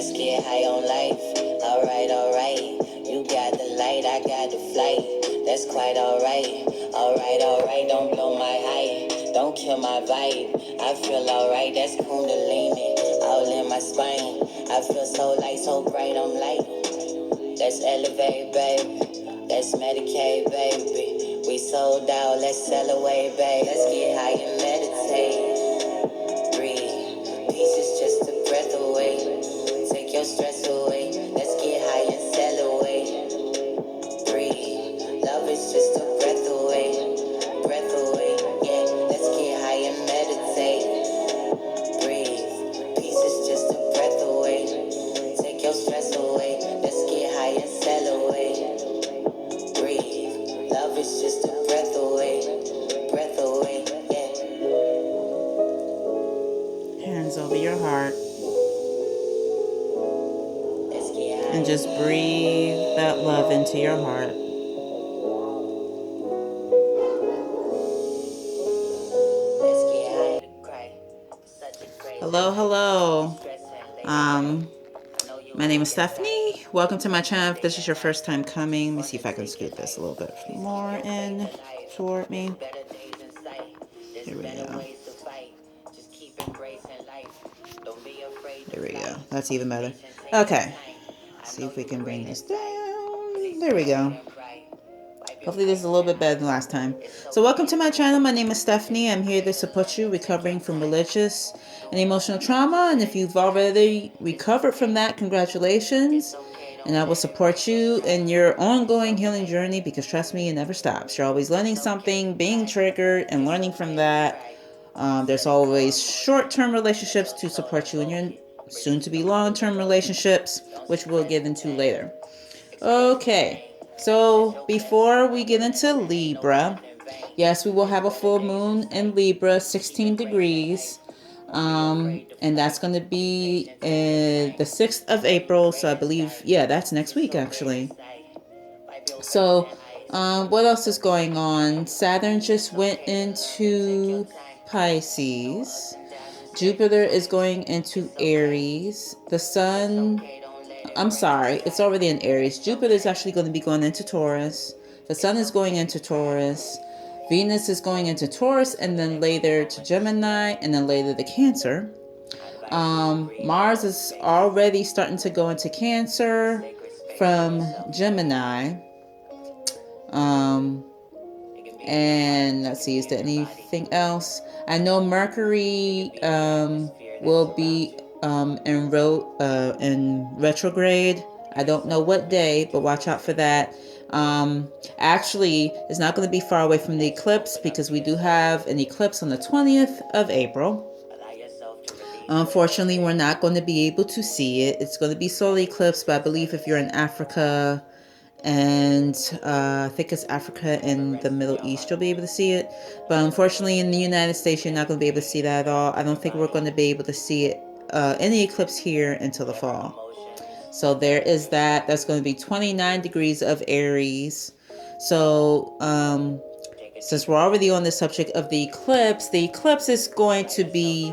Let's get high on life. Alright, alright. You got the light, I got the flight. That's quite alright. Alright, alright. Don't blow my high. Don't kill my vibe. I feel alright. That's Kundalini. All in my spine. I feel so light, so bright. I'm light. Let's elevate, baby. Let's medicate, baby. We sold out. Let's sell away, baby. Let's get high and meditate. Breathe. Peace is just a breath away. Take your stress away. Let's get high and sell away. Breathe. Love is just a breath away. Breath away. Yeah. Let's get high and meditate. Breathe. Peace is just a breath away. Take your stress away. Let's get high and sell away. Breathe. Love is just a breath away. Breath away. Yeah. Hands over your heart. And just breathe that love into your heart. Hello, hello. My name is Stephanie. Welcome to my channel. If this is your first time coming, let me see if I can scoot this a little bit more in toward me. Here we go. There we go. That's even better. Okay. See if we can bring this down. There we go. Hopefully this is a little bit better than last time. So welcome to my channel. My name is Stephanie. I'm here to support you recovering from religious and emotional trauma. And if you've already recovered from that, congratulations. And I will support you in your ongoing healing journey because trust me, it never stops. You're always learning something, being triggered, and learning from that. There's always short-term relationships to support you in your soon-to-be long-term relationships, which we'll get into later. Okay, so before we get into Libra, yes, we will have a full moon in Libra, 16 degrees, and that's going to be the 6th of April, so I believe, yeah, that's next week, actually. So, what else is going on? Saturn just went into Pisces. Jupiter is going into Aries. The Sun, I'm sorry, it's already in Aries. Jupiter is actually going to be going into Taurus. The Sun is going into Taurus. Venus is going into Taurus and then later to Gemini and then later to Cancer. Mars is already starting to go into Cancer from Gemini. And let's see, is there anything else? I know Mercury will be in retrograde. I don't know what day, but watch out for that. Actually, it's not going to be far away from the eclipse because we do have an eclipse on the 20th of April. Unfortunately, we're not going to be able to see it. It's going to be solar eclipse, but I believe if you're in Africa, and I think it's Africa and the Middle East, you'll be able to see it. But unfortunately, in the United States, you're not going to be able to see that at all. I don't think we're going to be able to see it, any eclipse here until the fall. So there is that. That's going to be 29 degrees of Aries. So since we're already on the subject of the eclipse is going to be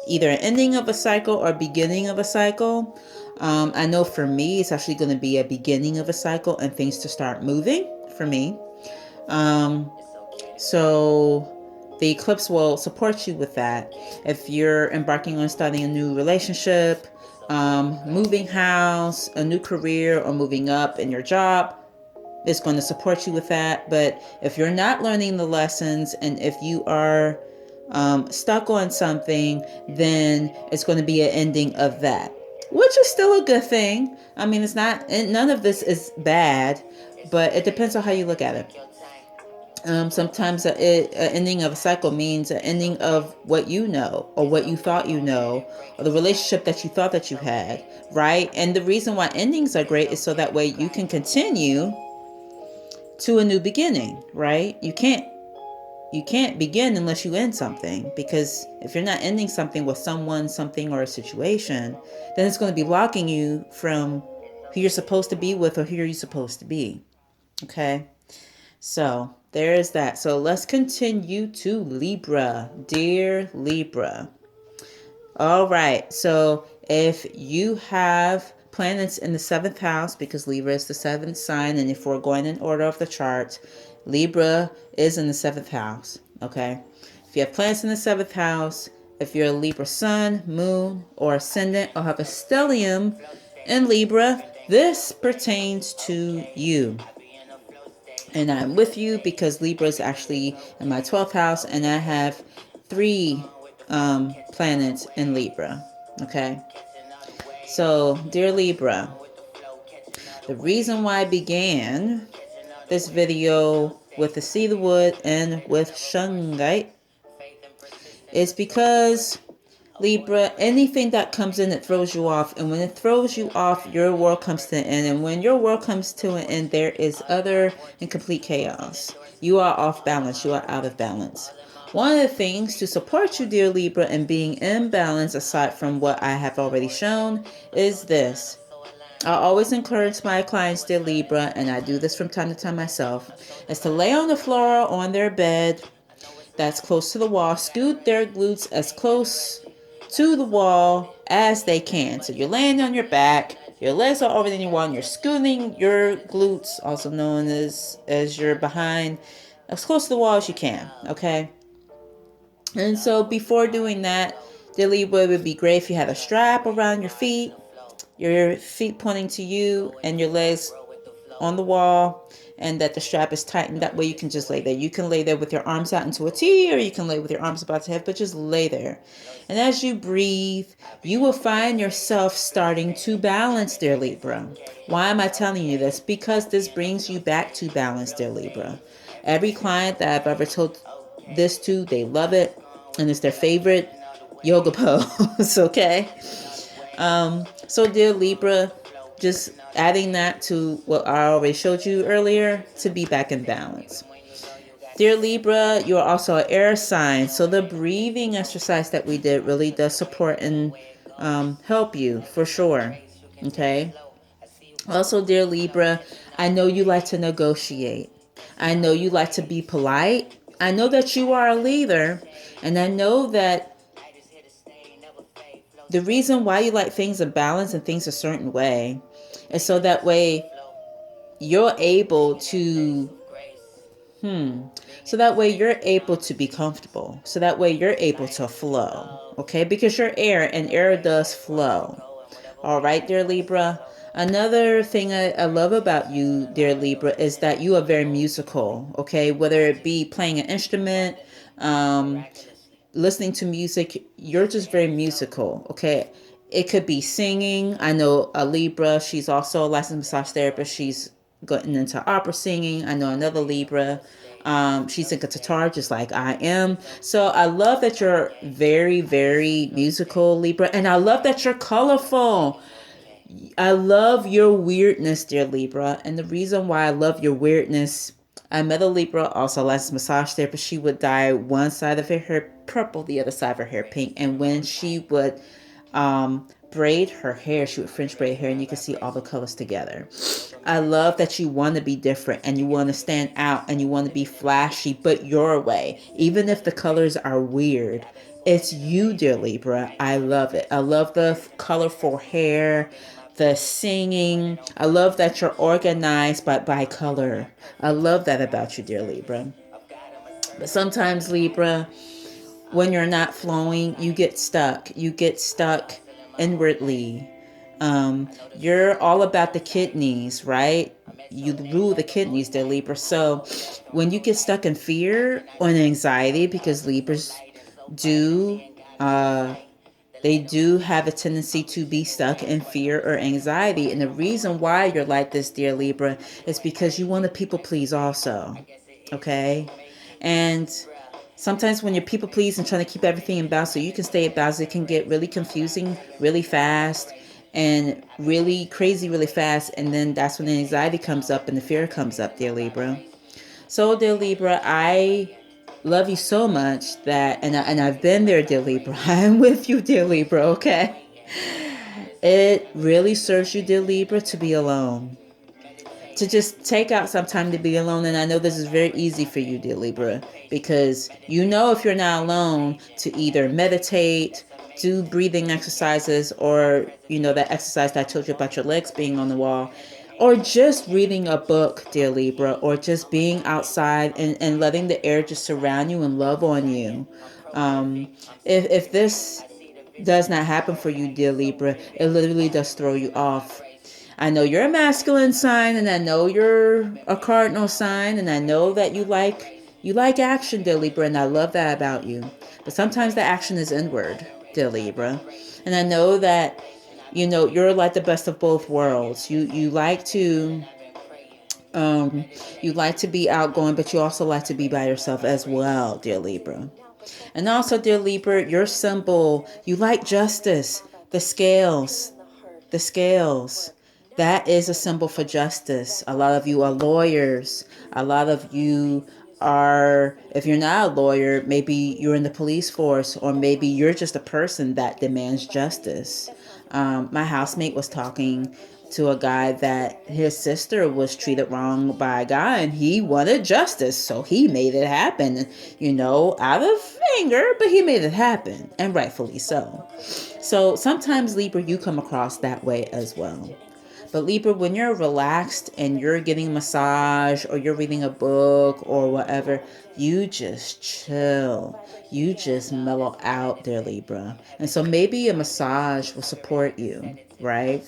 either an ending of a cycle or beginning of a cycle. I know for me, it's actually going to be a beginning of a cycle and things to start moving for me. So the eclipse will support you with that. If you're embarking on starting a new relationship, moving house, a new career, or moving up in your job, it's going to support you with that. But if you're not learning the lessons and if you are stuck on something, then it's going to be an ending of that. Which is still a good thing. I mean, it's not, none of this is bad, but it depends on how you look at it. Sometimes an ending of a cycle means an ending of what you know, or what you thought you know, or the relationship that you thought that you had, right? And the reason why endings are great is so that way you can continue to a new beginning, right? You can't begin unless you end something, because if you're not ending something with someone, something, or a situation, then it's going to be blocking you from who you're supposed to be with or who you're supposed to be. Okay, so there is that. So let's continue to Libra, dear Libra. All right, so If you have planets in the seventh house, because Libra is the seventh sign, and if we're going in order of the chart, Libra is in the seventh house. Okay. If you have planets in the seventh house, if you're a Libra sun, moon, or ascendant, or have a stellium in Libra, this pertains to you. And I'm with you because Libra is actually in my 12th house, and I have three planets in Libra. Okay. So, dear Libra, the reason why I began this video with the cedarwood and with shungite is because Libra, anything that comes in, it throws you off. And when it throws you off, your world comes to an end. And when your world comes to an end, there is utter and complete chaos. You are off balance. You are out of balance. One of the things to support you, dear Libra, in being in balance, aside from what I have already shown, is this. I always encourage my clients, dear Libra, and I do this from time to time myself, is to lay on the floor or on their bed that's close to the wall. Scoot their glutes as close to the wall as they can. So you're laying on your back, your legs are over the wall, and you're scooting your glutes, also known as your behind, as close to the wall as you can. Okay. And so before doing that, dear Libra, it would be great if you had a strap around your feet pointing to you, and your legs on the wall, and that the strap is tightened. That way you can just lay there. You can lay there with your arms out into a T, or you can lay with your arms above the head, but just lay there. And as you breathe, you will find yourself starting to balance, dear Libra. Why am I telling you this? Because this brings you back to balance, dear Libra. Every client that I've ever told this to, they love it, and it's their favorite yoga pose. Okay. So dear Libra, just adding that to what I already showed you earlier, to be back in balance. Dear Libra, you are also an air sign, so the breathing exercise that we did really does support and help you for sure. Okay. Also, dear Libra, I know you like to negotiate. I know you like to be polite. I know that you are a leader, and I know that the reason why you like things in balance and things a certain way is so that way you're able to so that way you're able to be comfortable. So that way you're able to flow. Okay? Because you're air, and air does flow. All right, dear Libra. Another thing I love about you, dear Libra, is that you are very musical. Okay? Whether it be playing an instrument, listening to music, you're just very musical. Okay? It could be singing. I know a Libra, she's also a licensed massage therapist. She's gotten into opera singing. I know another Libra. She's into guitar just like I am. So I love that you're very, very musical, Libra. And I love that you're colorful. I love your weirdness, dear Libra. And the reason why I love your weirdness, I met a Libra, also a licensed massage therapist. She would dye one side of her hair purple, the other side of her hair pink. And when she would braid her hair, she would French braid hair, and you can see all the colors together. I love that you want to be different, and you want to stand out, and you want to be flashy, but your way. Even if the colors are weird, it's you, dear Libra. I love it. I love the colorful hair, the singing. I love that you're organized by color. I love that about you, dear Libra. But sometimes, Libra, when you're not flowing, you get stuck. You get stuck inwardly. You're all about the kidneys, right? You rule the kidneys, dear Libra. So when you get stuck in fear or in anxiety, because Libras do, they do have a tendency to be stuck in fear or anxiety. And the reason why you're like this, dear Libra, is because you want to people please also. Okay? And sometimes when you're people please and trying to keep everything in balance so you can stay in balance, it can get really confusing really fast and really crazy really fast. And then that's when the anxiety comes up and the fear comes up, dear Libra. So, dear Libra, I love you so much that, and I've been there, dear Libra. I'm with you, dear Libra, okay? It really serves you, dear Libra, to be alone. To just take out some time to be alone. And I know this is very easy for you, dear Libra, because you know if you're not alone to either meditate, do breathing exercises, or that exercise that I told you about your legs being on the wall, or just reading a book, dear Libra, or just being outside and letting the air just surround you and love on you. If this does not happen for you, dear Libra, it literally does throw you off. I know you're a masculine sign, and I know you're a cardinal sign, and I know that you like action, dear Libra, and I love that about you. But sometimes the action is inward, dear Libra. And I know that you're like the best of both worlds. You like to be outgoing, but you also like to be by yourself as well, dear Libra. And also, dear Libra, your symbol, you like justice, the scales, the scales. That is a symbol for justice. A lot of you are lawyers. A lot of you are, if you're not a lawyer, maybe you're in the police force, or maybe you're just a person that demands justice. My housemate was talking to a guy that his sister was treated wrong by a guy, and he wanted justice, so he made it happen, out of anger, but he made it happen, and rightfully so. So sometimes, Libra, you come across that way as well. But Libra, when you're relaxed and you're getting a massage or you're reading a book or whatever, you just chill. You just mellow out there, Libra. And so maybe a massage will support you, right?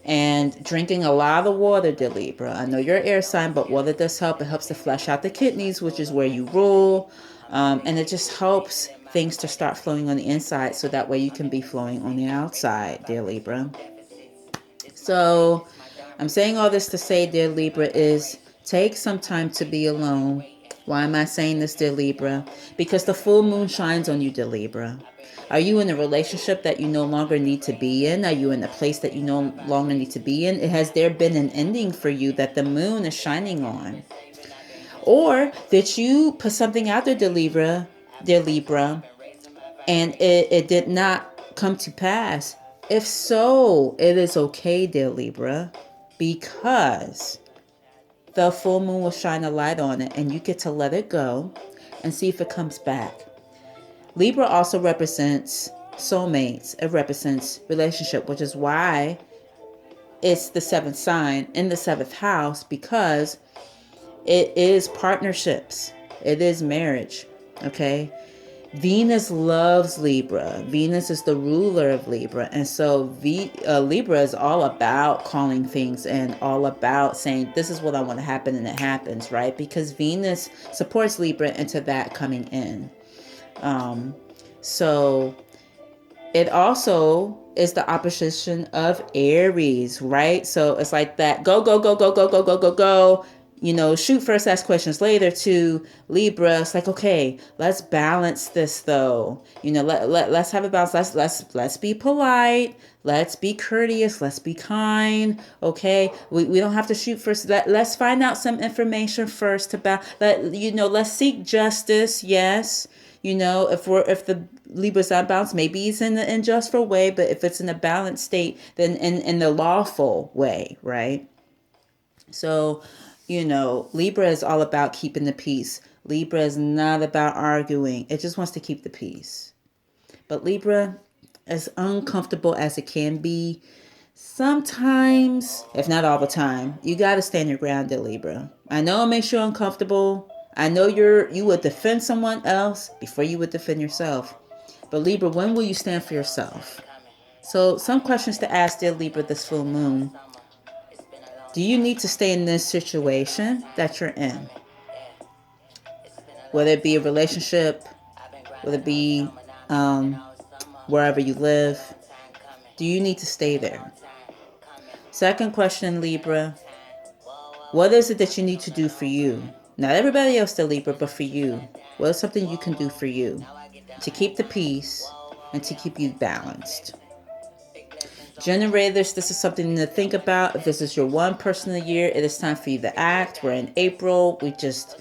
And drinking a lot of water, dear Libra. I know you're an air sign, but water does help. It helps to flush out the kidneys, which is where you rule. And it just helps things to start flowing on the inside, so that way you can be flowing on the outside, dear Libra. So I'm saying all this to say, dear Libra, is take some time to be alone. Why am I saying this, dear Libra? Because the full moon shines on you, dear Libra. Are you in a relationship that you no longer need to be in? Are you in a place that you no longer need to be in? Has there been an ending for you that the moon is shining on? Or did you put something out there, dear Libra, and it did not come to pass? If so, it is okay, dear Libra, because the full moon will shine a light on it, and you get to let it go and see if it comes back. Libra also represents soulmates. It represents relationship, which is why it's the seventh sign in the seventh house, because it is partnerships. It is marriage. Okay. Venus loves Libra. Venus is the ruler of Libra. And so Libra is all about calling things and all about saying, this is what I want to happen, and it happens, right? Because Venus supports Libra into that coming in. So it also is the opposition of Aries, right? So it's like that go, go, go, go, go, go, go, go, go. Shoot first, ask questions later to Libra. It's like, okay, let's balance this though. Let's have a balance. Let's be polite. Let's be courteous. Let's be kind. Okay. We don't have to shoot first. Let's find out some information first about let's seek justice. Yes. If the Libra's unbalanced, maybe it's in the unjustful way, but if it's in a balanced state, then in the lawful way, right? So, Libra is all about keeping the peace. Libra is not about arguing. It just wants to keep the peace. But Libra, as uncomfortable as it can be, sometimes, if not all the time, you got to stand your ground, dear Libra. I know it makes you uncomfortable. I know you would defend someone else before you would defend yourself. But Libra, when will you stand for yourself? So some questions to ask, dear Libra, this full moon. Do you need to stay in this situation that you're in? Whether it be a relationship, whether it be wherever you live, do you need to stay there? Second question, Libra. What is it that you need to do for you? Not everybody else, the Libra, but for you. What is something you can do for you to keep the peace and to keep you balanced? Generators, this is something to think about. If this is your one person of the year, it is time for you to act. We're in April. We just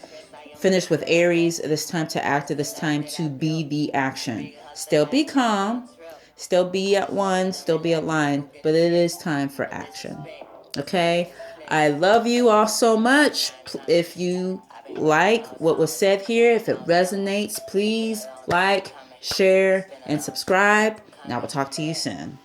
finished with Aries. It is time to act. It is time to be the action. Still be calm. Still be at one. Still be aligned. But it is time for action. Okay? I love you all so much. If you like what was said here, if it resonates, please like, share, and subscribe. And I will talk to you soon.